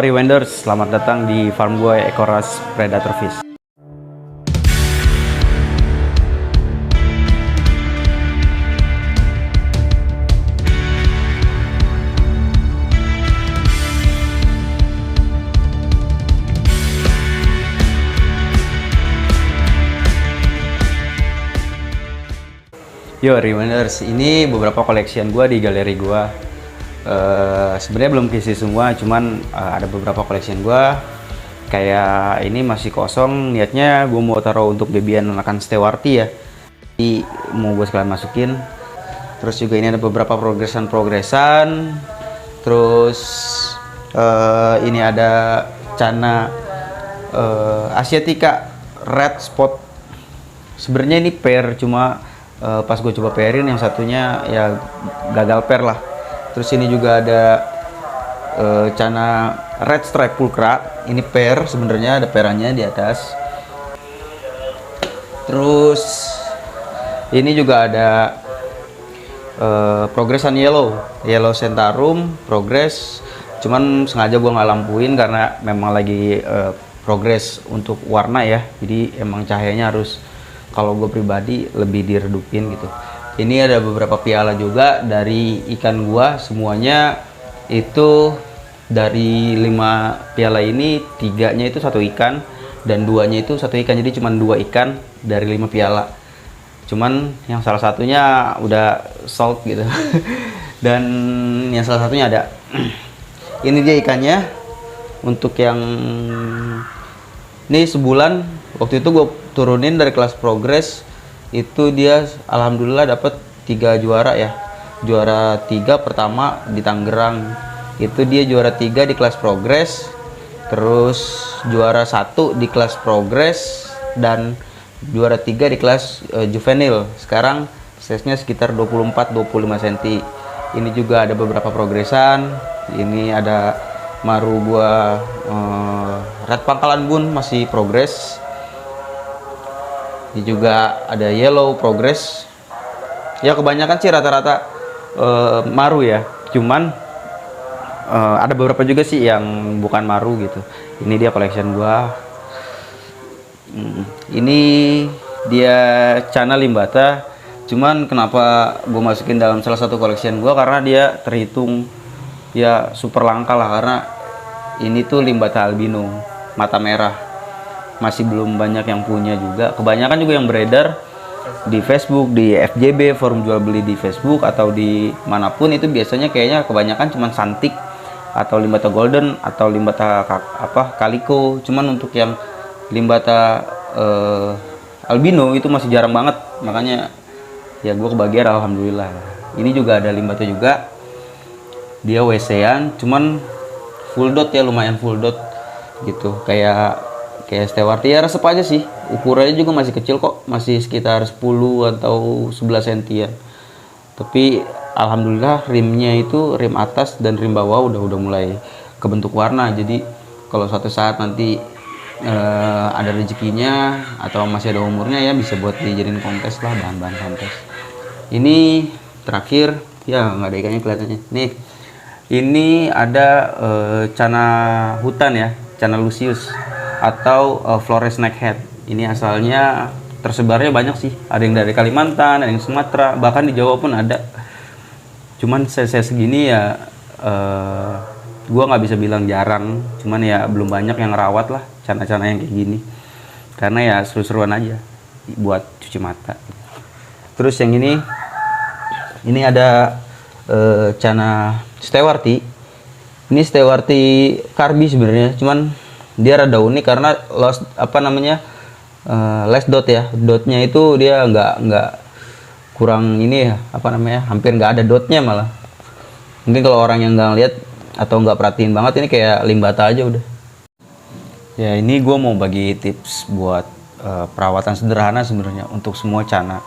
Halo Rewinders, selamat datang di farm gue Ekoras Predator Fish. Yo Rewinders, ini beberapa collection gue di galeri gue. Sebenarnya belum keisi semua, cuman ada beberapa collection gue. Kayak ini masih kosong, niatnya gue mau taruh untuk baby anakan Stewarty ya. Jadi mau gue sekalian masukin. Terus juga ini ada beberapa progresan. Terus ini ada Cana Asiatica Red Spot. Sebenarnya ini pair, cuma pas gue coba pairin yang satunya ya gagal pair lah. Terus ini juga ada Cana Red Stripe Pulcra, ini pair sebenarnya, ada pairannya di atas. Terus ini juga ada progresan Yellow Centarum Progress, cuman sengaja gue nggak lampuin karena memang lagi progress untuk warna ya, jadi emang cahayanya harus, kalau gue pribadi lebih diredupin gitu. Ini ada beberapa piala juga dari ikan gua, semuanya itu dari 5 piala ini 3-nya itu satu ikan dan 2-nya itu satu ikan, jadi cuma 2 ikan dari 5 piala. Cuman yang salah satunya udah sold gitu. Dan yang salah satunya ada ini dia ikannya. Untuk yang ini sebulan waktu itu gue turunin dari kelas progress, itu dia alhamdulillah dapat 3 juara ya. Juara 3 pertama di Tangerang, itu dia juara 3 di kelas progress, terus juara 1 di kelas progress, dan juara 3 di kelas juvenil. Sekarang size-nya sekitar 24-25 cm. Ini juga ada beberapa progresan. Ini ada maru gua red pangkalan bun masih progress. Ini juga ada yellow progress. Ya kebanyakan sih rata-rata maru ya. Cuman ada beberapa juga sih yang bukan maru gitu. Ini dia collection gua. Ini dia Cana limbata. Cuman kenapa gue masukin dalam salah satu collection gua, karena dia terhitung ya super langka lah, karena ini tuh limbata albino mata merah, masih belum banyak yang punya juga. Kebanyakan juga yang beredar di Facebook, di FJB, forum jual beli di Facebook atau di manapun, itu biasanya kayaknya kebanyakan cuman santik atau limbata golden atau limbata kaliko. Cuman untuk yang limbata albino itu masih jarang banget, makanya ya gue kebagian alhamdulillah. Ini juga ada limbata juga, dia WC-an, cuman full dot ya, lumayan full dot gitu, kayak Stewarty ya, resep aja sih. Ukurannya juga masih kecil kok, masih sekitar 10 atau 11 cm. Tapi alhamdulillah rimnya itu rim atas dan rim bawah udah mulai kebentuk warna. Jadi kalau suatu saat nanti ada rezekinya atau masih ada umurnya ya, bisa buat dijadiin kontes lah, bahan-bahan kontes. Ini terakhir ya, nggak ada ikannya kelihatannya nih. Ini ada Cana hutan ya, Cana lucius atau Flores neckhead. Ini asalnya tersebarnya banyak sih, ada yang dari Kalimantan, ada yang Sumatera, bahkan di Jawa pun ada. Cuman saya segini ya, gua nggak bisa bilang jarang, cuman ya belum banyak yang ngerawat lah cana-cana yang kayak gini, karena ya seru-seruan aja buat cuci mata. Terus yang ini ada Cana Stewarty. Ini Stewarty Carby sebenarnya, cuman dia rada unik karena less dot ya. Dotnya itu dia nggak kurang ini ya, hampir nggak ada dotnya malah. Mungkin kalau orang yang nggak lihat atau nggak perhatiin banget, ini kayak limbata aja udah. Ya ini gue mau bagi tips buat perawatan sederhana sebenarnya untuk semua cana.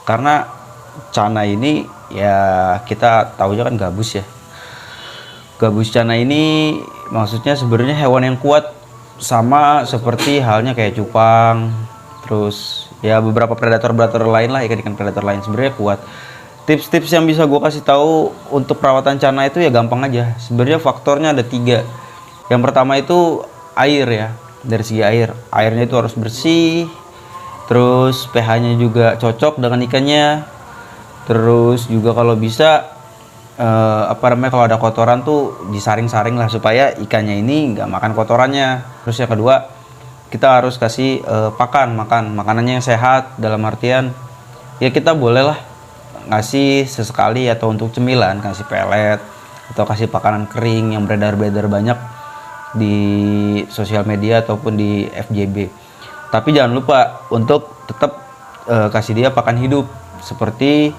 Karena cana ini ya kita tahunya kan gabus ya. Gabus cana ini maksudnya sebenarnya hewan yang kuat, sama seperti halnya kayak cupang, terus ya beberapa predator lain lah, ikan predator lain sebenarnya kuat. Tips-tips yang bisa gue kasih tahu untuk perawatan cana itu ya gampang aja. Sebenarnya faktornya ada 3. Yang pertama itu air ya. Dari segi air, airnya itu harus bersih, terus pH-nya juga cocok dengan ikannya. Terus juga kalau bisa kalau ada kotoran tuh disaring-saring lah supaya ikannya ini nggak makan kotorannya. Terus yang kedua, kita harus kasih makanannya yang sehat, dalam artian ya kita bolehlah ngasih sesekali atau untuk cemilan, kasih pelet atau kasih makanan kering yang beredar-beredar banyak di sosial media ataupun di FJB. Tapi jangan lupa untuk tetap kasih dia pakan hidup seperti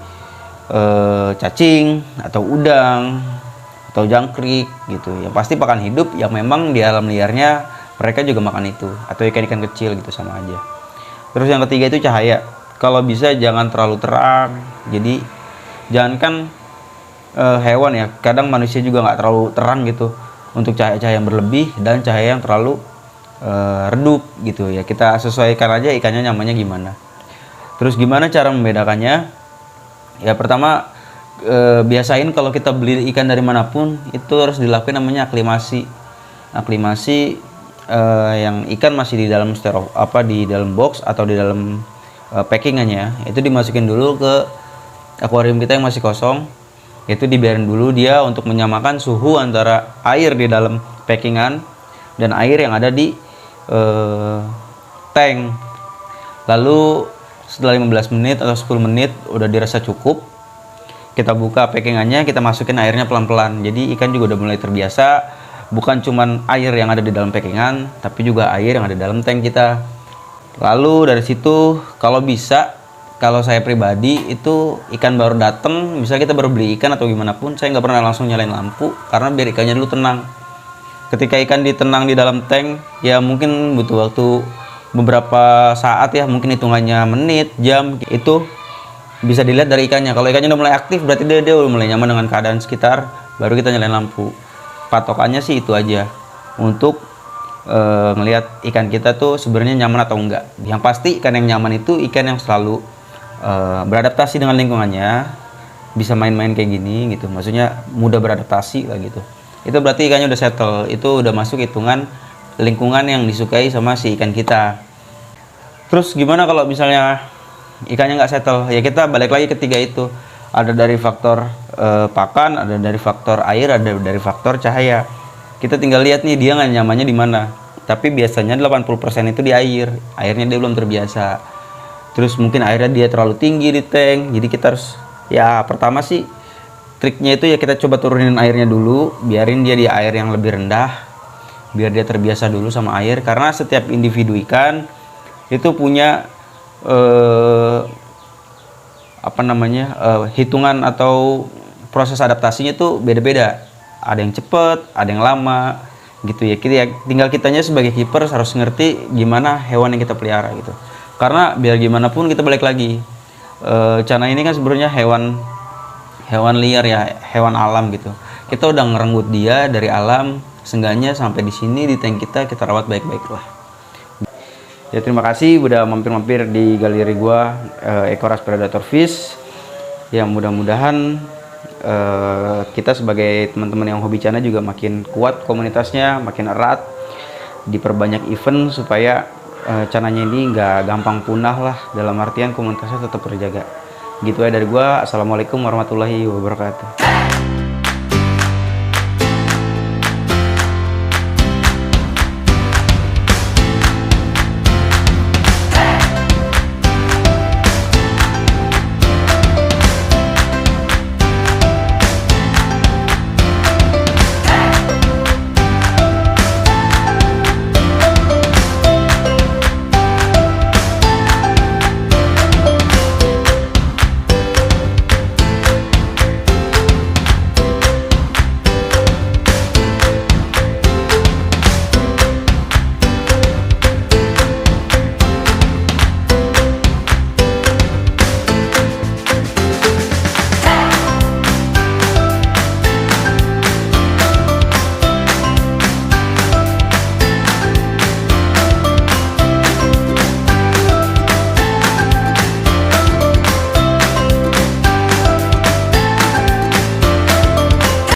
cacing atau udang atau jangkrik gitu. Yang pasti pakan hidup yang memang di alam liarnya mereka juga makan itu, atau ikan-ikan kecil gitu, sama aja. Terus yang ketiga itu cahaya. Kalau bisa jangan terlalu terang. Jadi jangankan hewan ya, kadang manusia juga nggak terlalu terang gitu, untuk cahaya-cahaya yang berlebih dan cahaya yang terlalu redup gitu ya. Kita sesuaikan aja ikannya nyamannya gimana. Terus gimana cara membedakannya? Ya pertama, biasain kalau kita beli ikan dari manapun itu harus dilakukan namanya aklimasi. Aklimasi yang ikan masih di dalam di dalam box atau di dalam packingannya, itu dimasukin dulu ke akuarium kita yang masih kosong. Itu dibiarin dulu dia untuk menyamakan suhu antara air di dalam packingan dan air yang ada di tank. Lalu setelah 15 menit atau 10 menit udah dirasa cukup, kita buka packingannya, kita masukin airnya pelan-pelan. Jadi ikan juga udah mulai terbiasa, bukan cuman air yang ada di dalam packingan, tapi juga air yang ada di dalam tank kita. Lalu dari situ kalau bisa, kalau saya pribadi itu ikan baru datang, misalnya kita baru beli ikan atau gimana pun, saya nggak pernah langsung nyalain lampu karena biar ikannya dulu tenang. Ketika ikan ditenang di dalam tank, ya mungkin butuh waktu beberapa saat ya, mungkin hitungannya menit, jam, itu bisa dilihat dari ikannya. Kalau ikannya udah mulai aktif, berarti dia udah mulai nyaman dengan keadaan sekitar, baru kita nyalain lampu. Patokannya sih itu aja untuk ngelihat ikan kita tuh sebenarnya nyaman atau enggak. Yang pasti ikan yang nyaman itu ikan yang selalu beradaptasi dengan lingkungannya, bisa main-main kayak gini gitu, maksudnya mudah beradaptasi lah gitu. Itu berarti ikannya udah settle, itu udah masuk hitungan lingkungan yang disukai sama si ikan kita. Terus gimana kalau misalnya ikannya nggak settle? Ya kita balik lagi ketiga itu, ada dari faktor pakan, ada dari faktor air, ada dari faktor cahaya. Kita tinggal lihat nih dia nggak nyamannya di mana. Tapi biasanya 80% itu di air, airnya dia belum terbiasa. Terus mungkin airnya dia terlalu tinggi di tank, jadi kita harus, ya pertama sih triknya itu ya kita coba turunin airnya dulu, biarin dia di air yang lebih rendah, biar dia terbiasa dulu sama air. Karena setiap individu ikan itu punya hitungan atau proses adaptasinya tuh beda-beda. Ada yang cepet, ada yang lama gitu ya. Tinggal kitanya sebagai keeper harus ngerti gimana hewan yang kita pelihara gitu. Karena biar gimana pun kita balik lagi, Cana ini kan sebenarnya hewan liar ya, hewan alam gitu. Kita udah ngerenggut dia dari alam, seenggaknya sampai di sini di tank kita rawat baik-baik lah. Ya terima kasih udah mampir-mampir di galeri gua, Ekoras Predator Fish. Yang mudah-mudahan kita sebagai teman-teman yang hobi Cana juga makin kuat komunitasnya, makin erat, diperbanyak event supaya Cananya ini nggak gampang punah lah, dalam artian komunitasnya tetap terjaga. Gitu ya dari gua. Assalamualaikum warahmatullahi wabarakatuh.